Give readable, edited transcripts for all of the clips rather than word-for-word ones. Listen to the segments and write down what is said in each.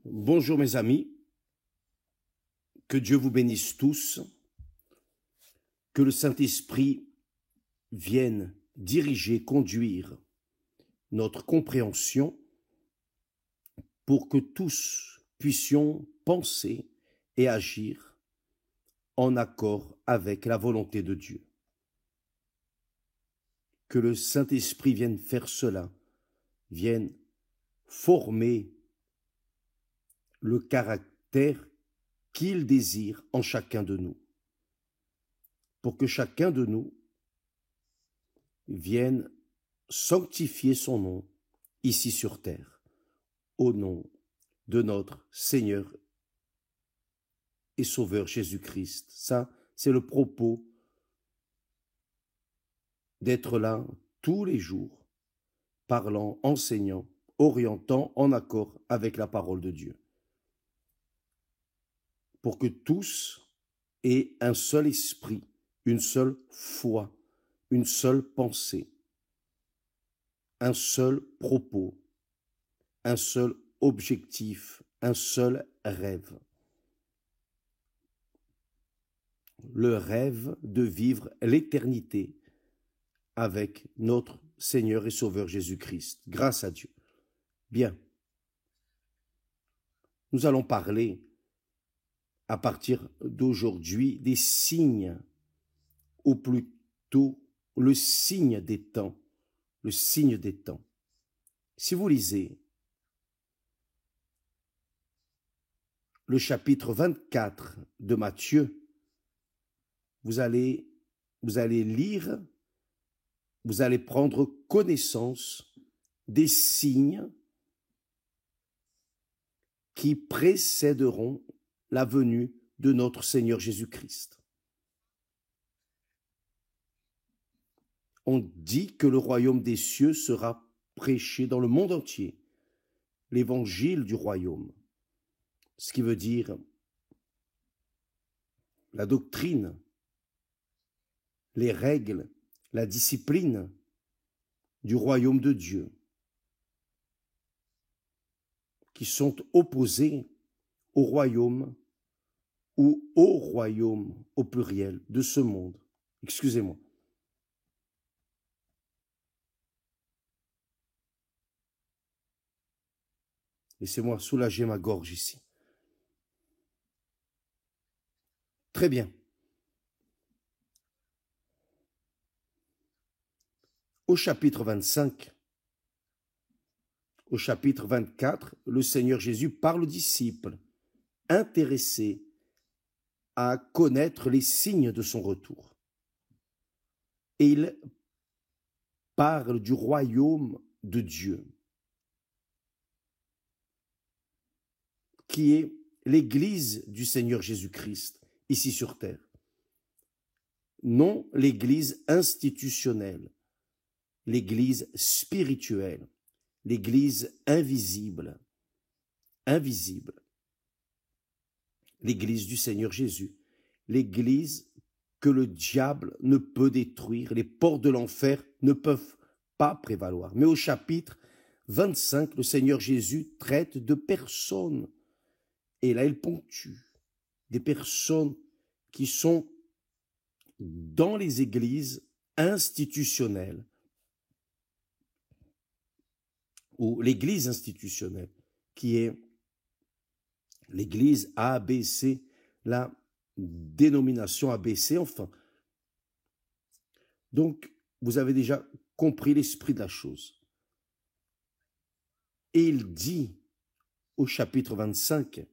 Bonjour mes amis, que Dieu vous bénisse tous, que le Saint-Esprit vienne diriger, conduire notre compréhension pour que tous puissions penser et agir en accord avec la volonté de Dieu. Que le Saint-Esprit vienne faire cela, vienne former le caractère qu'il désire en chacun de nous, pour que chacun de nous vienne sanctifier son nom ici sur terre, au nom de notre Seigneur et Sauveur Jésus-Christ. Ça, c'est le propos d'être là tous les jours, parlant, enseignant, orientant en accord avec la parole de Dieu. Pour que tous aient un seul esprit, une seule foi, une seule pensée, un seul propos, un seul objectif, un seul rêve. Le rêve de vivre l'éternité avec notre Seigneur et Sauveur Jésus-Christ. Grâce à Dieu. Bien. Nous allons parler à partir d'aujourd'hui des signes, ou plutôt le signe des temps. Le signe des temps. Si vous lisez le chapitre 24 de Matthieu, vous allez lire, vous allez prendre connaissance des signes qui précéderont la venue de notre Seigneur Jésus-Christ. On dit que le royaume des cieux sera prêché dans le monde entier, l'évangile du royaume, ce qui veut dire la doctrine, les règles, la discipline du royaume de Dieu, qui sont opposés au royaume ou au royaume au pluriel de ce monde. Excusez-moi. Laissez-moi soulager ma gorge ici. Très bien. Au chapitre 25, au chapitre 24, le Seigneur Jésus parle aux disciples intéressés à connaître les signes de son retour. Et il parle du royaume de Dieu, qui est l'Église du Seigneur Jésus-Christ, ici sur terre. Non l'Église institutionnelle, l'Église spirituelle, l'Église invisible, l'Église du Seigneur Jésus, l'Église que le diable ne peut détruire, les portes de l'enfer ne peuvent pas prévaloir. Mais au chapitre 25, le Seigneur Jésus traite de personnes, et là il ponctue des personnes qui sont dans les églises institutionnelles, ou l'église institutionnelle, qui est l'église ABC, la dénomination ABC, enfin. Donc, vous avez déjà compris l'esprit de la chose. Et il dit au chapitre 25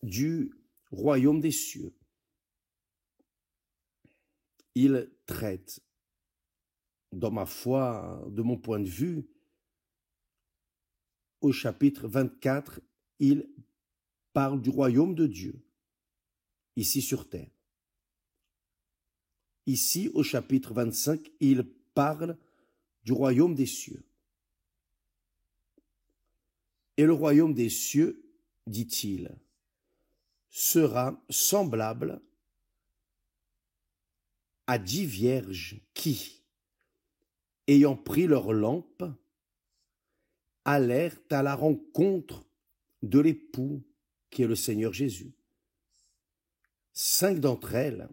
du royaume des cieux, il traite, dans ma foi, de mon point de vue, au chapitre 24, il parle du royaume de Dieu, ici sur terre. Ici, au chapitre 25, il parle du royaume des cieux. Et le royaume des cieux, dit-il, sera semblable à 10 vierges qui, ayant pris leur lampe, allèrent à la rencontre de l'époux qui est le Seigneur Jésus. 5 d'entre elles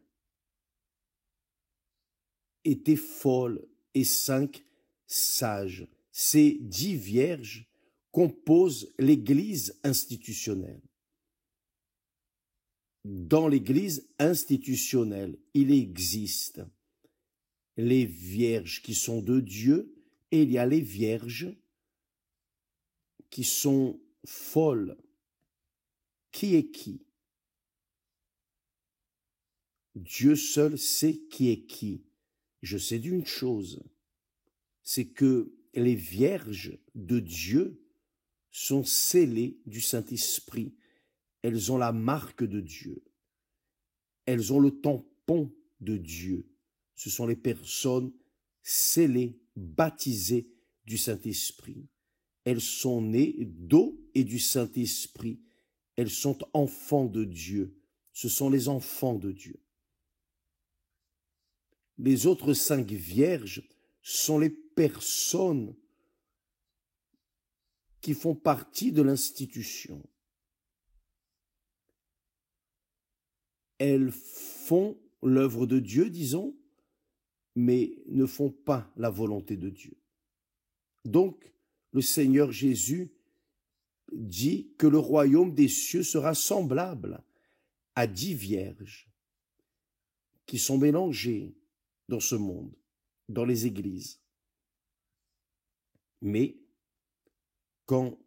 étaient folles et 5 sages. Ces 10 vierges composent l'Église institutionnelle. Dans l'Église institutionnelle, il existe les vierges qui sont de Dieu et il y a les vierges qui sont folles. Qui est qui? Dieu seul sait qui est qui. Je sais d'une chose, c'est que les vierges de Dieu sont scellées du Saint-Esprit. Elles ont la marque de Dieu. Elles ont le tampon de Dieu. Ce sont les personnes scellées, baptisées du Saint-Esprit. Elles sont nées d'eau et du Saint-Esprit. Elles sont enfants de Dieu. Ce sont les enfants de Dieu. Les autres 5 vierges sont les personnes qui font partie de l'institution. Elles font l'œuvre de Dieu, disons, mais ne font pas la volonté de Dieu. Donc, le Seigneur Jésus dit que le royaume des cieux sera semblable à 10 vierges qui sont mélangées dans ce monde, dans les églises. Mais quand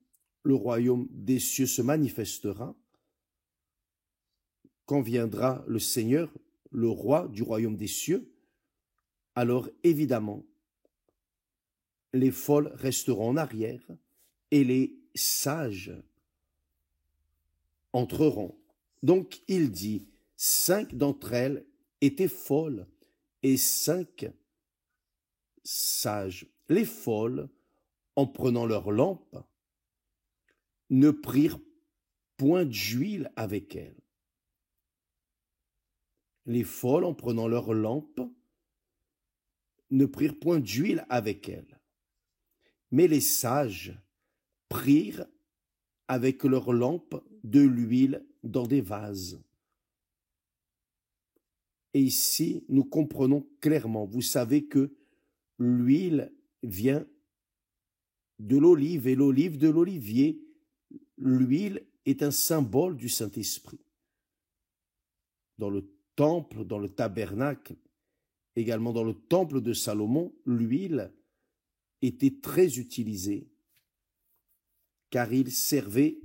le royaume des cieux se manifestera, quand viendra le Seigneur, le roi du royaume des cieux, alors évidemment, les folles resteront en arrière et les sages entreront. Donc il dit, 5 d'entre elles étaient folles et 5 sages. Les folles, en prenant leur lampe, ne prirent point d'huile avec elles. Les folles, en prenant leur lampe, ne prirent point d'huile avec elles. Mais les sages prirent avec leur lampe de l'huile dans des vases. Et ici, nous comprenons clairement, vous savez que l'huile vient de l'olive et l'olive de l'olivier. L'huile est un symbole du Saint-Esprit. Dans le temple, dans le tabernacle, également dans le temple de Salomon, l'huile était très utilisée car il servait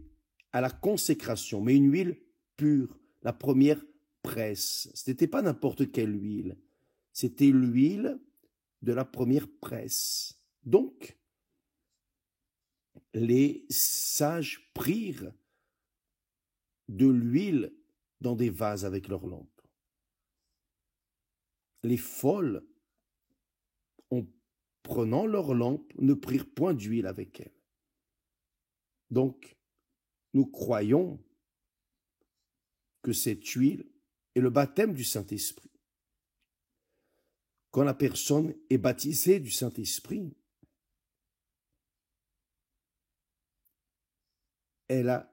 à la consécration, mais une huile pure, la première presse. Ce n'était pas n'importe quelle huile, c'était l'huile de la première presse. Donc, les sages prirent de l'huile dans des vases avec leurs lampes. Les folles, en prenant leurs lampes, ne prirent point d'huile avec elles. Donc, nous croyons que cette huile est le baptême du Saint-Esprit. Quand la personne est baptisée du Saint-Esprit, elle a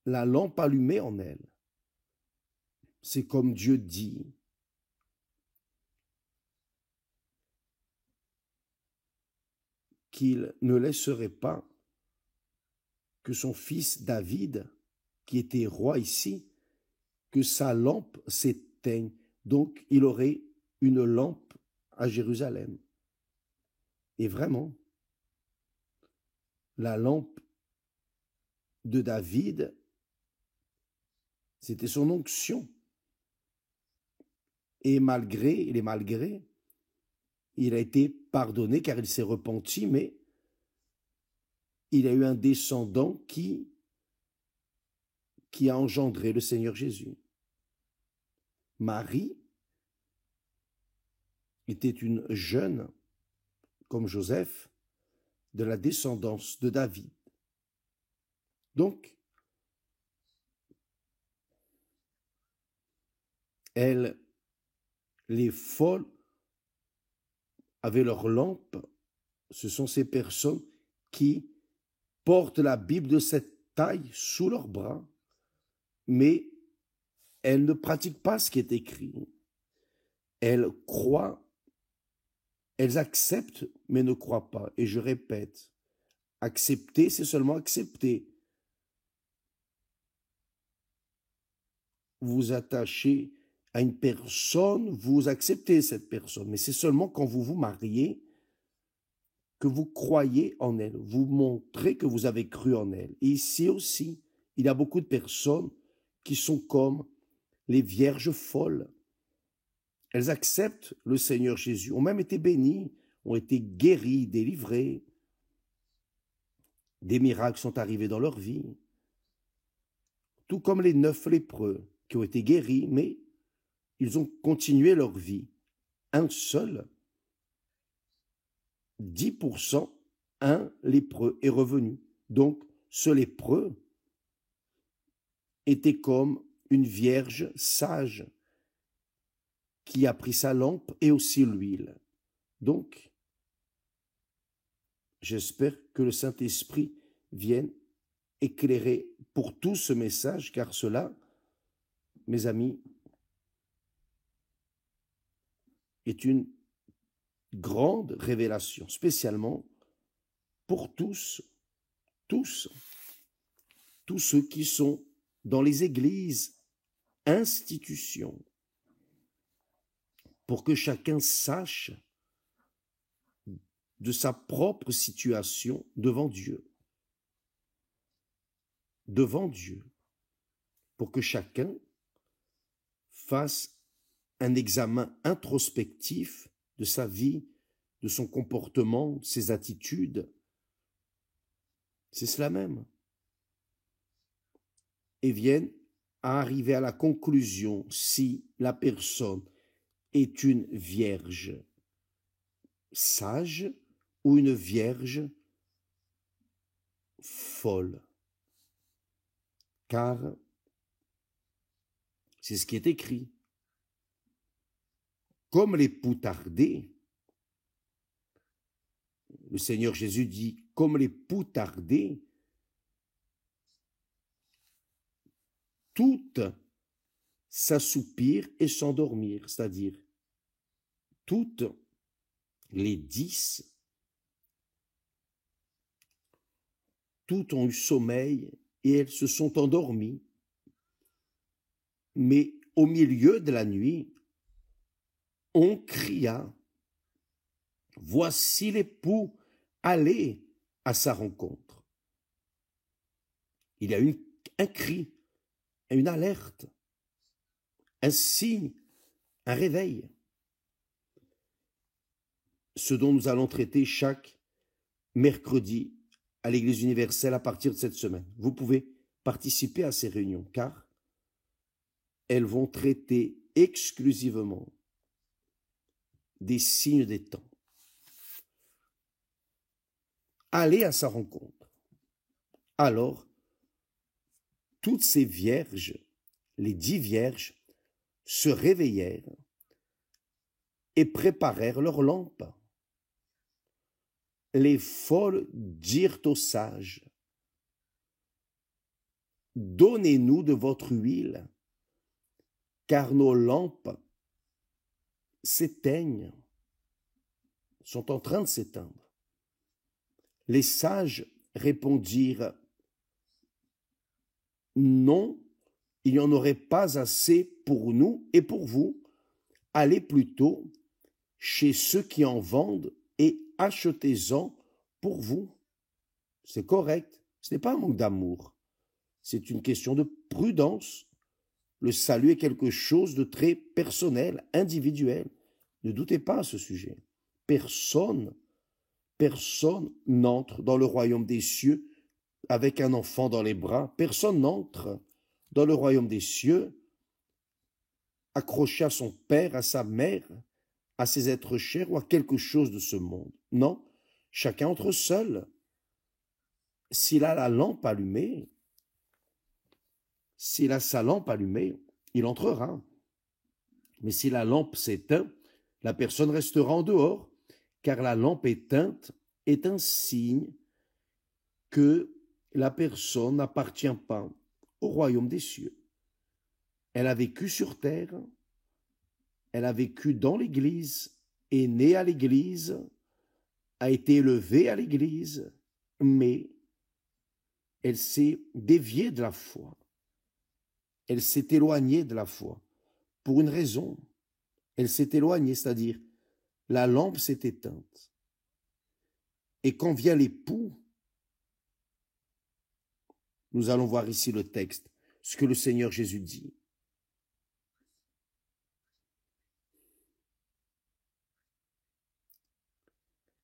la lampe allumée en elle. C'est comme Dieu dit. Qu'il ne laisserait pas que son fils David, qui était roi ici, que sa lampe s'éteigne. Donc, il aurait une lampe à Jérusalem. Et vraiment, la lampe de David, c'était son onction. Et malgré les malgrés, il a été pardonné car il s'est repenti, mais il a eu un descendant qui a engendré le Seigneur Jésus. Marie était une jeune, comme Joseph, de la descendance de David. Donc, les folles avaient leur lampe. Ce sont ces personnes qui portent la Bible de cette taille sous leurs bras, mais elles ne pratiquent pas ce qui est écrit. Elles croient, elles acceptent, mais ne croient pas. Et je répète, accepter, c'est seulement accepter. Vous attachez à une personne, vous acceptez cette personne, mais c'est seulement quand vous vous mariez que vous croyez en elle, vous montrez que vous avez cru en elle. Et ici aussi, il y a beaucoup de personnes qui sont comme les vierges folles. Elles acceptent le Seigneur Jésus, ont même été bénies, ont été guéries, délivrées. Des miracles sont arrivés dans leur vie. Tout comme les 9 lépreux qui ont été guéris, mais ils ont continué leur vie. Un seul, 10%, un lépreux est revenu. Donc, ce lépreux était comme une vierge sage qui a pris sa lampe et aussi l'huile. Donc, j'espère que le Saint-Esprit vienne éclairer pour tout ce message, car cela, mes amis, est une grande révélation, spécialement pour tous ceux qui sont dans les églises, institutions, pour que chacun sache de sa propre situation devant Dieu, pour que chacun fasse un examen introspectif de sa vie, de son comportement, de ses attitudes. C'est cela même. Et viennent à arriver à la conclusion si la personne est une vierge sage ou une vierge folle. Car c'est ce qui est écrit. Comme l'époux tardé, le Seigneur Jésus dit, comme l'époux tardé, toutes s'assoupirent et s'endormirent, c'est-à-dire toutes les 10, toutes ont eu sommeil et elles se sont endormies. Mais au milieu de la nuit, on cria, « Voici l'époux, allez à sa rencontre. » Il y a un cri, une alerte, un signe, un réveil. Ce dont nous allons traiter chaque mercredi à l'Église universelle à partir de cette semaine. Vous pouvez participer à ces réunions car elles vont traiter exclusivement des signes des temps. Allez à sa rencontre. Alors, toutes ces vierges, les 10 vierges, se réveillèrent et préparèrent leurs lampes. Les folles dirent aux sages, « Donnez-nous de votre huile, car nos lampes s'éteignent, sont en train de s'éteindre. » Les sages répondirent, « Non, il n'y en aurait pas assez pour nous et pour vous. Allez plutôt chez ceux qui en vendent et achetez-en pour vous. » C'est correct, ce n'est pas un manque d'amour, c'est une question de prudence. Le salut est quelque chose de très personnel, individuel. Ne doutez pas à ce sujet. Personne n'entre dans le royaume des cieux avec un enfant dans les bras. Personne n'entre dans le royaume des cieux accroché à son père, à sa mère, à ses êtres chers ou à quelque chose de ce monde. Non, chacun entre seul. S'il a la lampe allumée, s'il a sa lampe allumée, il entrera. Mais si la lampe s'éteint, la personne restera en dehors, car la lampe éteinte est un signe que la personne n'appartient pas au royaume des cieux. Elle a vécu sur terre, elle a vécu dans l'Église, est née à l'Église, a été élevée à l'Église, mais elle s'est déviée de la foi. Elle s'est éloignée de la foi pour une raison. Elle s'est éloignée, c'est-à-dire la lampe s'est éteinte. Et quand vient l'époux, nous allons voir ici le texte, ce que le Seigneur Jésus dit.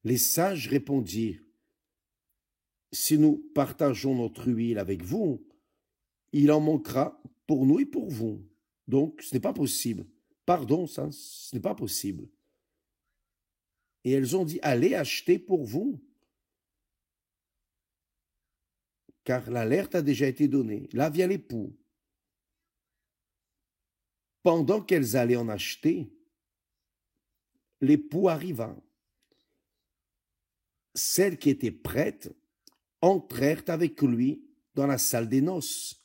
Les sages répondirent, si nous partageons notre huile avec vous, il en manquera pour nous et pour vous. Donc, ce n'est pas possible. Pardon, ça, ce n'est pas possible. Et elles ont dit, allez acheter pour vous. Car l'alerte a déjà été donnée. Là vient l'époux. Pendant qu'elles allaient en acheter, l'époux arriva. Celles qui étaient prêtes entrèrent avec lui dans la salle des noces,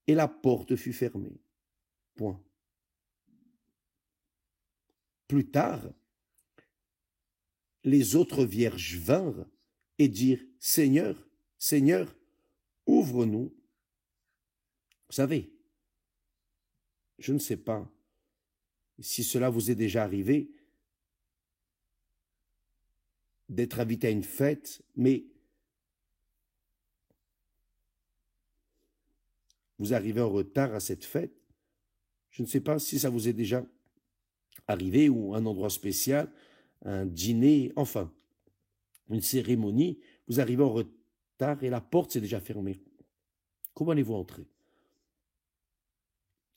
et la porte fut fermée. Point. Plus tard, les autres vierges vinrent et dirent, Seigneur, Seigneur, ouvre-nous. Vous savez, je ne sais pas si cela vous est déjà arrivé d'être invité à une fête, mais vous arrivez en retard à cette fête. Je ne sais pas si ça vous est déjà arrivé, ou un endroit spécial, un dîner, enfin, une cérémonie, vous arrivez en retard et la porte s'est déjà fermée. Comment allez-vous entrer?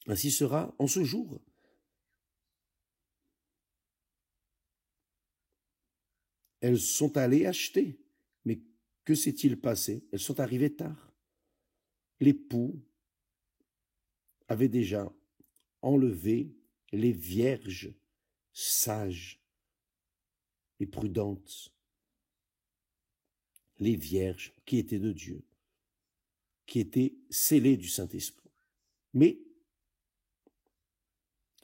Ainsi sera en ce jour. Elles sont allées acheter, mais que s'est-il passé? Elles sont arrivées tard. L'époux avait déjà enlevé les vierges sages et prudentes, les vierges qui étaient de Dieu, qui étaient scellées du Saint-Esprit. Mais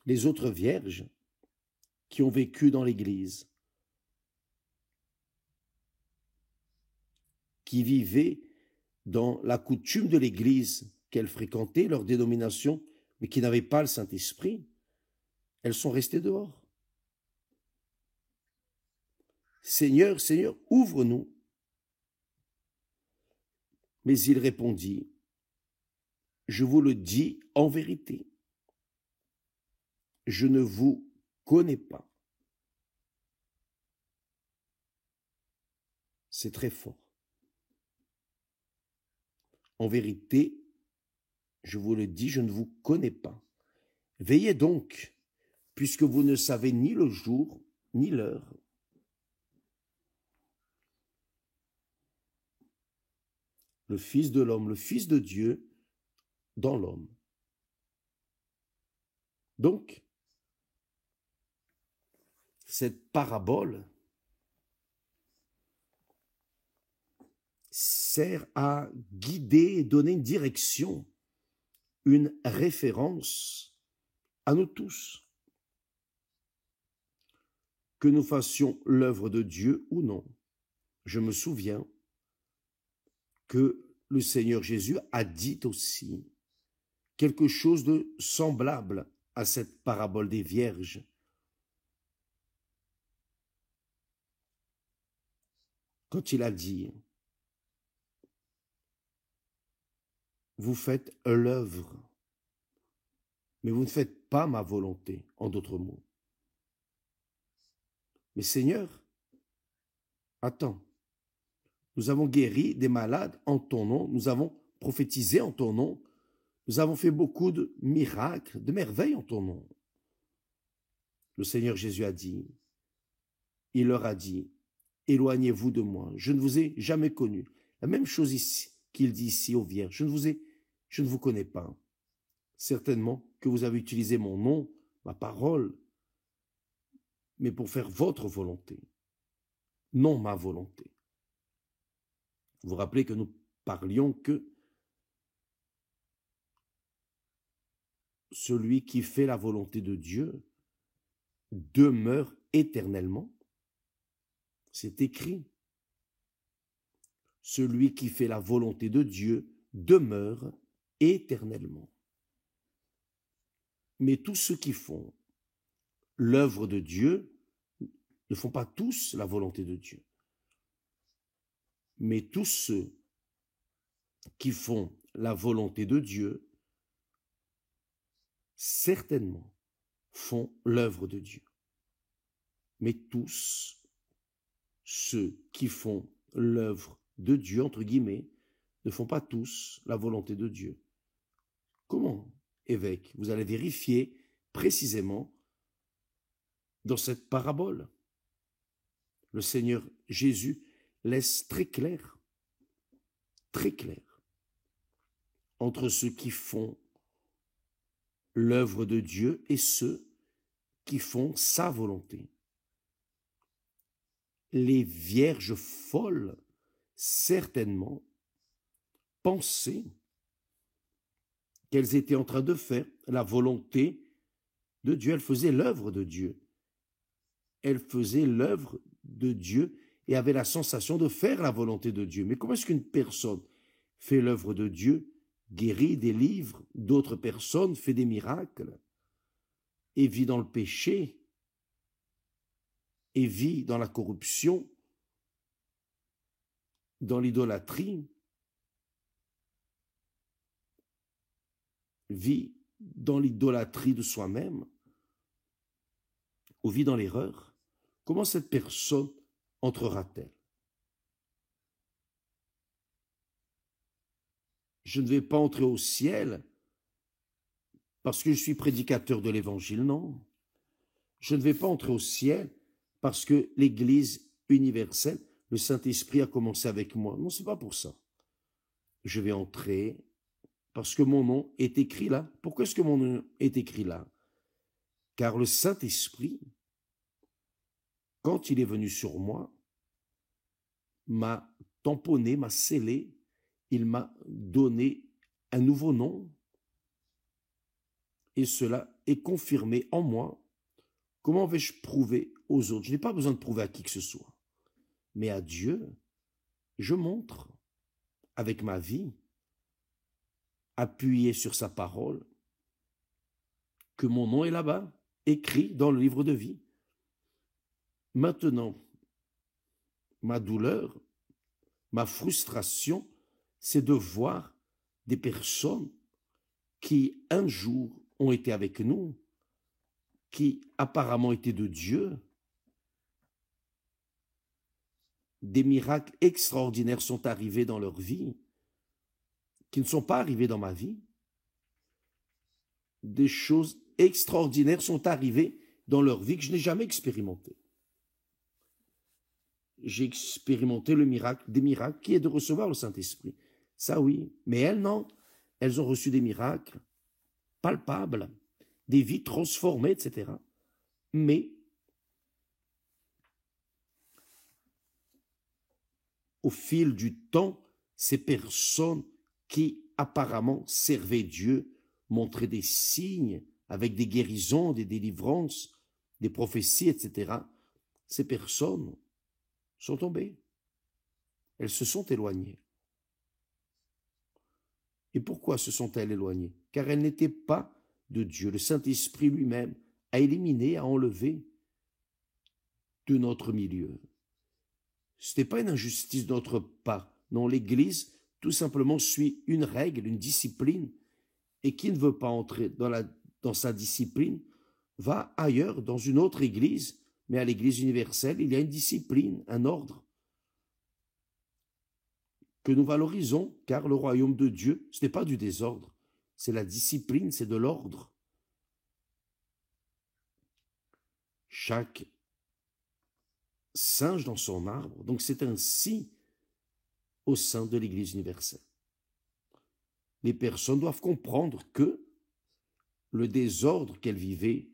les autres vierges qui ont vécu dans l'Église, qui vivaient dans la coutume de l'Église qu'elles fréquentaient, leur dénomination, mais qui n'avaient pas le Saint-Esprit, elles sont restées dehors. Seigneur, Seigneur, ouvre-nous. Mais il répondit, je vous le dis en vérité, je ne vous connais pas. C'est très fort. En vérité, je vous le dis, je ne vous connais pas. Veillez donc, puisque vous ne savez ni le jour, ni l'heure. Le Fils de l'homme, le Fils de Dieu, dans l'homme. Donc, cette parabole sert à guider et donner une direction, une référence à nous tous. Que nous fassions l'œuvre de Dieu ou non. Je me souviens que le Seigneur Jésus a dit aussi quelque chose de semblable à cette parabole des vierges. Quand il a dit, vous faites l'œuvre, mais vous ne faites pas ma volonté, en d'autres mots. Mais Seigneur, attends, nous avons guéri des malades en ton nom, nous avons prophétisé en ton nom, nous avons fait beaucoup de miracles, de merveilles en ton nom. Le Seigneur Jésus a dit, il leur a dit, éloignez-vous de moi, je ne vous ai jamais connu. La même chose ici qu'il dit ici aux vierges, je ne vous connais pas. Certainement que vous avez utilisé mon nom, ma parole, mais pour faire votre volonté, non ma volonté. Vous vous rappelez que nous parlions que celui qui fait la volonté de Dieu demeure éternellement. C'est écrit. Celui qui fait la volonté de Dieu demeure éternellement. Mais tous ceux qui font l'œuvre de Dieu ne font pas tous la volonté de Dieu. Mais tous ceux qui font la volonté de Dieu, certainement, font l'œuvre de Dieu. Mais tous ceux qui font l'œuvre de Dieu, entre guillemets, ne font pas tous la volonté de Dieu. Comment, évêque? Vous allez vérifier précisément dans cette parabole. Le Seigneur Jésus laisse très clair, entre ceux qui font l'œuvre de Dieu et ceux qui font sa volonté. Les vierges folles, certainement, pensaient qu'elles étaient en train de faire la volonté de Dieu. Elles faisaient l'œuvre de Dieu. Elles faisaient l'œuvre de Dieu et avaient la sensation de faire la volonté de Dieu. Mais comment est-ce qu'une personne fait l'œuvre de Dieu, guérit, délivre d'autres personnes, fait des miracles, et vit dans le péché, et vit dans la corruption, dans l'idolâtrie, vit dans l'idolâtrie de soi-même, ou vit dans l'erreur? Comment cette personne entrera-t-elle? Je ne vais pas entrer au ciel parce que je suis prédicateur de l'Évangile, non. Je ne vais pas entrer au ciel parce que l'Église universelle, le Saint-Esprit a commencé avec moi. Non, c'est pas pour ça. Je vais entrer parce que mon nom est écrit là. Pourquoi est-ce que mon nom est écrit là? Car le Saint-Esprit, quand il est venu sur moi, m'a tamponné, m'a scellé, il m'a donné un nouveau nom, et cela est confirmé en moi. Comment vais-je prouver aux autres? Je n'ai pas besoin de prouver à qui que ce soit, mais à Dieu, je montre avec ma vie, appuyé sur sa parole, que mon nom est là-bas, écrit dans le livre de vie. Maintenant, ma douleur, ma frustration, c'est de voir des personnes qui un jour ont été avec nous, qui apparemment étaient de Dieu. Des miracles extraordinaires sont arrivés dans leur vie, qui ne sont pas arrivés dans ma vie. Des choses extraordinaires sont arrivées dans leur vie que je n'ai jamais expérimentées. J'ai expérimenté le miracle, des miracles, qui est de recevoir le Saint-Esprit. Ça oui, mais elles non. Elles ont reçu des miracles palpables, des vies transformées, etc. Mais au fil du temps, ces personnes qui apparemment servaient Dieu, montraient des signes avec des guérisons, des délivrances, des prophéties, etc. Ces personnes sont tombées. Elles se sont éloignées. Et pourquoi se sont-elles éloignées? Car elles n'étaient pas de Dieu. Le Saint-Esprit lui-même a éliminé, a enlevé de notre milieu. Ce n'est pas une injustice de notre part. Non, l'Église, tout simplement, suit une règle, une discipline, et qui ne veut pas entrer dans sa discipline va ailleurs, dans une autre Église, mais à l'Église universelle, il y a une discipline, un ordre que nous valorisons, car le royaume de Dieu, ce n'est pas du désordre, c'est la discipline, c'est de l'ordre. Chaque singe dans son arbre, donc c'est ainsi au sein de l'Église universelle. Les personnes doivent comprendre que le désordre qu'elles vivaient,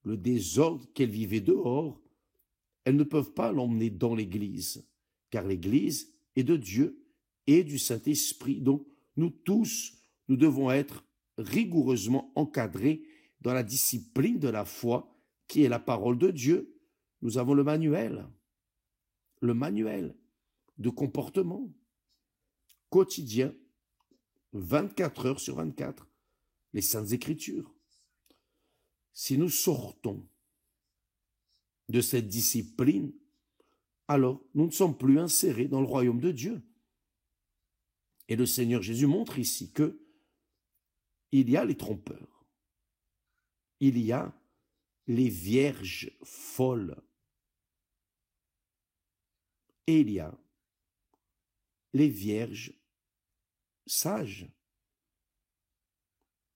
le désordre qu'elles vivaient dehors, elles ne peuvent pas l'emmener dans l'Église, car l'Église est de Dieu et du Saint-Esprit. Donc, nous tous, nous devons être rigoureusement encadrés dans la discipline de la foi qui est la parole de Dieu. Nous avons le manuel de comportement quotidien, 24 heures sur 24, les Saintes Écritures. Si nous sortons de cette discipline, alors nous ne sommes plus insérés dans le royaume de Dieu. Et le Seigneur Jésus montre ici que il y a les trompeurs, il y a les vierges folles, et il y a les vierges sages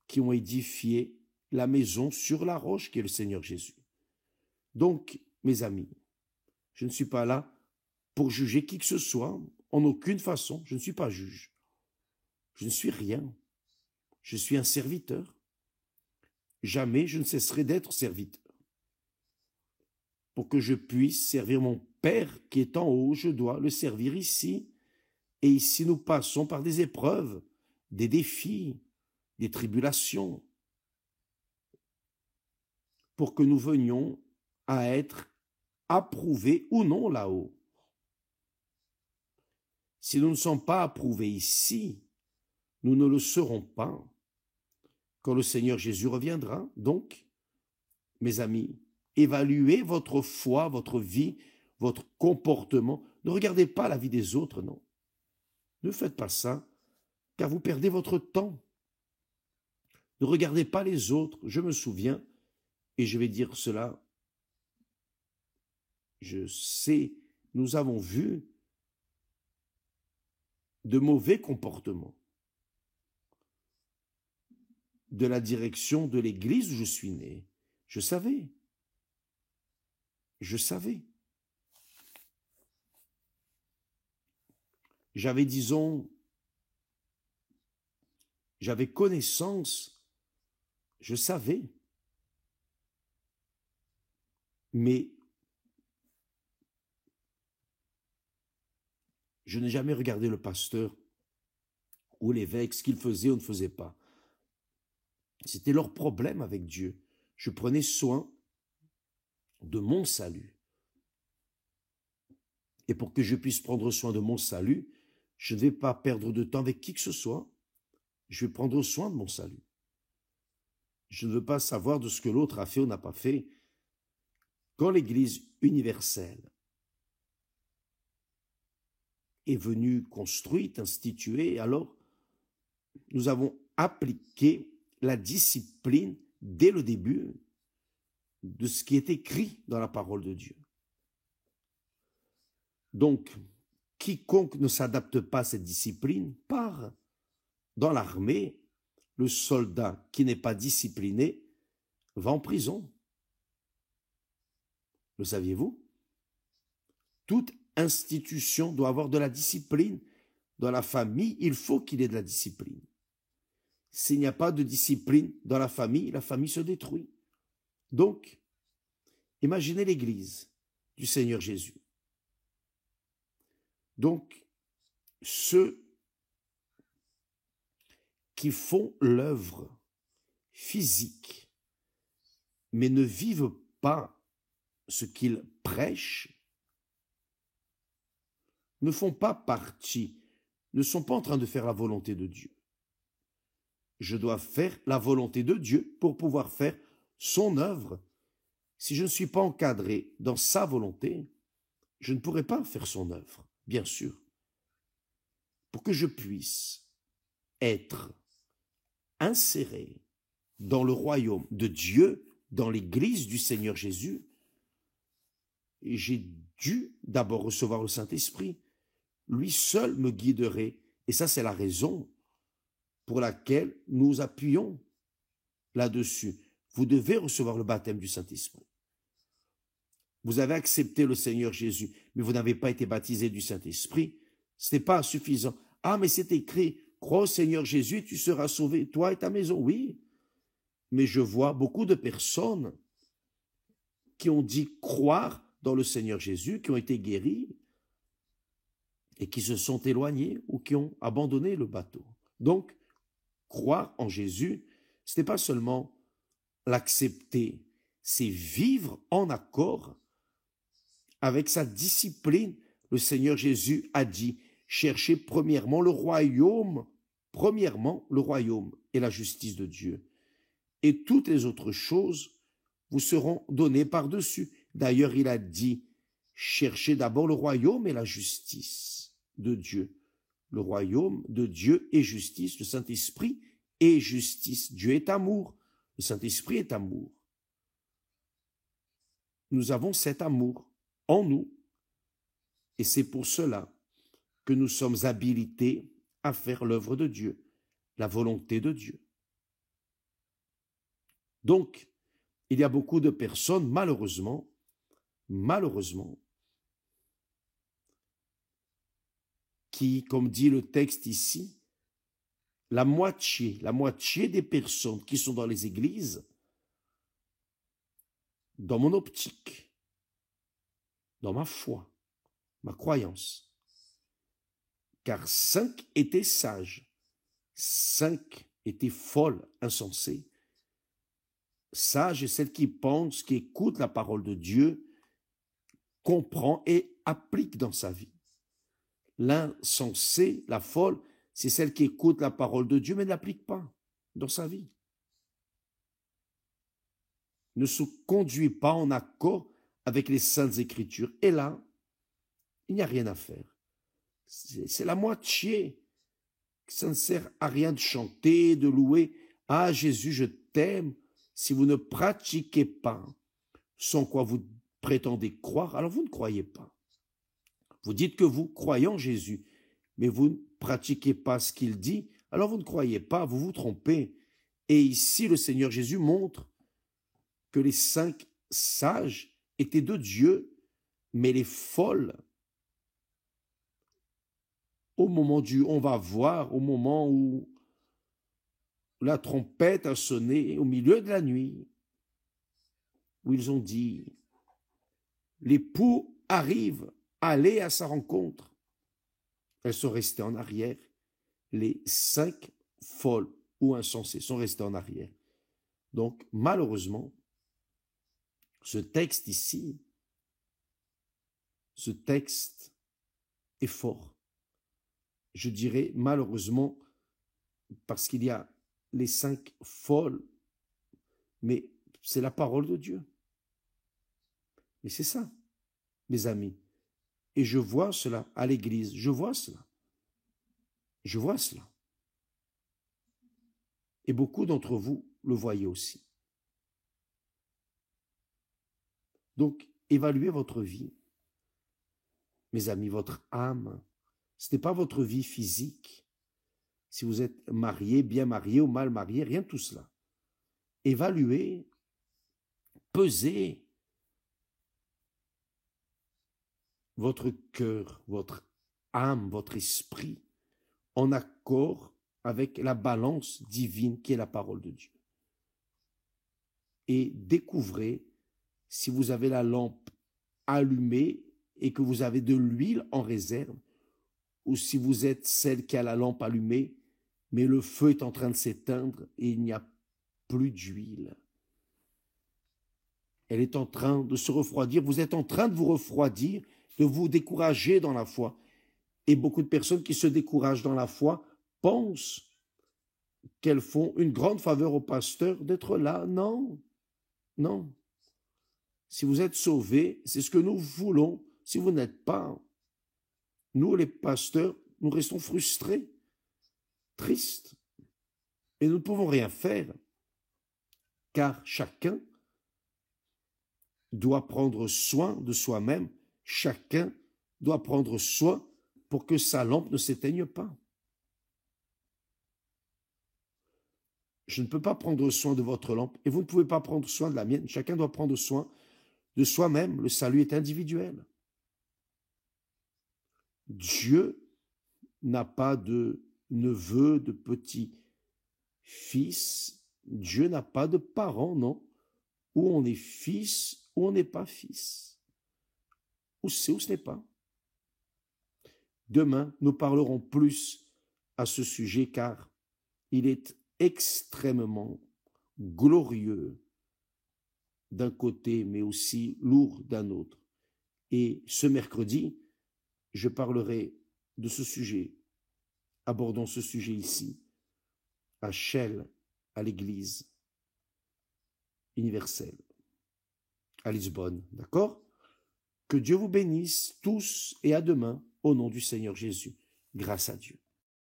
qui ont édifié la maison sur la roche qui est le Seigneur Jésus. Donc, mes amis, je ne suis pas là pour juger qui que ce soit, en aucune façon, je ne suis pas juge. Je ne suis rien. Je suis un serviteur. Jamais je ne cesserai d'être serviteur. Pour que je puisse servir mon Père qui est en haut, je dois le servir ici. Et ici, nous passons par des épreuves, des défis, des tribulations, pour que nous venions à être approuvés ou non là-haut. Si nous ne sommes pas approuvés ici, nous ne le serons pas quand le Seigneur Jésus reviendra. Donc, mes amis, évaluez votre foi, votre vie, votre comportement. Ne regardez pas la vie des autres, non. Ne faites pas ça, car vous perdez votre temps. Ne regardez pas les autres. Je me souviens, et je vais dire cela, je sais, nous avons vu de mauvais comportements de la direction de l'église où je suis né. Je savais. J'avais, disons, j'avais connaissance, je savais. Mais je n'ai jamais regardé le pasteur ou l'évêque, ce qu'il faisait ou ne faisait pas. C'était leur problème avec Dieu. Je prenais soin de mon salut. Et pour que je puisse prendre soin de mon salut, je ne vais pas perdre de temps avec qui que ce soit. Je vais prendre soin de mon salut. Je ne veux pas savoir de ce que l'autre a fait ou n'a pas fait. Quand l'Église universelle est venue construite, instituée, alors nous avons appliqué la discipline dès le début de ce qui est écrit dans la parole de Dieu. Donc, quiconque ne s'adapte pas à cette discipline part. Dans l'armée, le soldat qui n'est pas discipliné va en prison. Le saviez-vous? Toute institution doit avoir de la discipline. Dans la famille, il faut qu'il y ait de la discipline. S'il n'y a pas de discipline dans la famille se détruit. Donc, imaginez l'Église du Seigneur Jésus. Donc, ceux qui font l'œuvre physique, mais ne vivent pas ce qu'ils prêchent, ne font pas partie, ne sont pas en train de faire la volonté de Dieu. Je dois faire la volonté de Dieu pour pouvoir faire son œuvre. Si je ne suis pas encadré dans sa volonté, je ne pourrai pas faire son œuvre, bien sûr. Pour que je puisse être inséré dans le royaume de Dieu, dans l'Église du Seigneur Jésus, j'ai dû d'abord recevoir le Saint-Esprit. Lui seul me guiderait. Et ça, c'est la raison pour laquelle nous appuyons là-dessus. Vous devez recevoir le baptême du Saint-Esprit. Vous avez accepté le Seigneur Jésus, mais vous n'avez pas été baptisé du Saint-Esprit. Ce n'est pas suffisant. Ah, mais c'est écrit, crois au Seigneur Jésus et tu seras sauvé, toi et ta maison. Oui, mais je vois beaucoup de personnes qui ont dit croire dans le Seigneur Jésus, qui ont été guéris, et qui se sont éloignés ou qui ont abandonné le bateau. Donc, croire en Jésus, ce n'est pas seulement l'accepter, c'est vivre en accord avec sa discipline. Le Seigneur Jésus a dit, cherchez premièrement le royaume et la justice de Dieu. Et toutes les autres choses vous seront données par-dessus. D'ailleurs, il a dit, cherchez d'abord le royaume et la justice de Dieu. Le royaume de Dieu est justice, le Saint-Esprit est justice. Dieu est amour, le Saint-Esprit est amour. Nous avons cet amour en nous et c'est pour cela que nous sommes habilités à faire l'œuvre de Dieu, la volonté de Dieu. Donc, il y a beaucoup de personnes, malheureusement, qui, comme dit le texte ici, la moitié des personnes qui sont dans les églises, dans mon optique, dans ma foi, ma croyance, car 5 étaient sages, 5 étaient folles, insensées. Sage est celle qui pense, qui écoute la parole de Dieu, comprend et applique dans sa vie. L'insensée, la folle, c'est celle qui écoute la parole de Dieu mais ne l'applique pas dans sa vie. Ne se conduit pas en accord avec les saintes écritures. Et là, il n'y a rien à faire. C'est la moitié. Ça ne sert à rien de chanter, de louer. Ah, Jésus, je t'aime. Si vous ne pratiquez pas sans quoi vous prétendez croire, alors vous ne croyez pas. Vous dites que vous croyez en Jésus, mais vous ne pratiquez pas ce qu'il dit, alors vous ne croyez pas, vous vous trompez. Et ici, le Seigneur Jésus montre que les 5 sages étaient de Dieu, mais les folles, au moment du on va voir, au moment où la trompette a sonné, au milieu de la nuit, où ils ont dit, l'époux arrive, allez à sa rencontre. Elles sont restées en arrière. Les 5 folles ou insensées sont restées en arrière. Donc, malheureusement, ce texte ici, ce texte est fort. Je dirais malheureusement, parce qu'il y a les 5 folles, mais c'est la parole de Dieu. Et c'est ça, mes amis. Et je vois cela à l'église, je vois cela. Je vois cela. Et beaucoup d'entre vous le voyez aussi. Donc, évaluez votre vie. Mes amis, votre âme, ce n'est pas votre vie physique. Si vous êtes marié, bien marié ou mal marié, rien de tout cela. Évaluez, pesez votre cœur, votre âme, votre esprit en accord avec la balance divine qui est la parole de Dieu. Et découvrez si vous avez la lampe allumée et que vous avez de l'huile en réserve, ou si vous êtes celle qui a la lampe allumée, mais le feu est en train de s'éteindre et il n'y a plus d'huile. Elle est en train de se refroidir, vous êtes en train de vous refroidir, de vous décourager dans la foi. Et beaucoup de personnes qui se découragent dans la foi pensent qu'elles font une grande faveur au pasteur d'être là. Non, non. Si vous êtes sauvés, c'est ce que nous voulons. Si vous n'êtes pas, nous les pasteurs, nous restons frustrés, tristes. Et nous ne pouvons rien faire, car chacun doit prendre soin de soi-même. Chacun doit prendre soin pour que sa lampe ne s'éteigne pas. Je ne peux pas prendre soin de votre lampe et vous ne pouvez pas prendre soin de la mienne. Chacun doit prendre soin de soi-même. Le salut est individuel. Dieu n'a pas de neveu, de petit-fils. Dieu n'a pas de parents, non. Ou on est fils, ou on n'est pas fils. Ou c'est ou ce n'est pas. Demain, nous parlerons plus à ce sujet car il est extrêmement glorieux d'un côté, mais aussi lourd d'un autre. Et ce mercredi, je parlerai de ce sujet, abordons ce sujet ici, à Chelles, à l'Église universelle, à Lisbonne, d'accord? Que Dieu vous bénisse tous et à demain, au nom du Seigneur Jésus. Grâce à Dieu.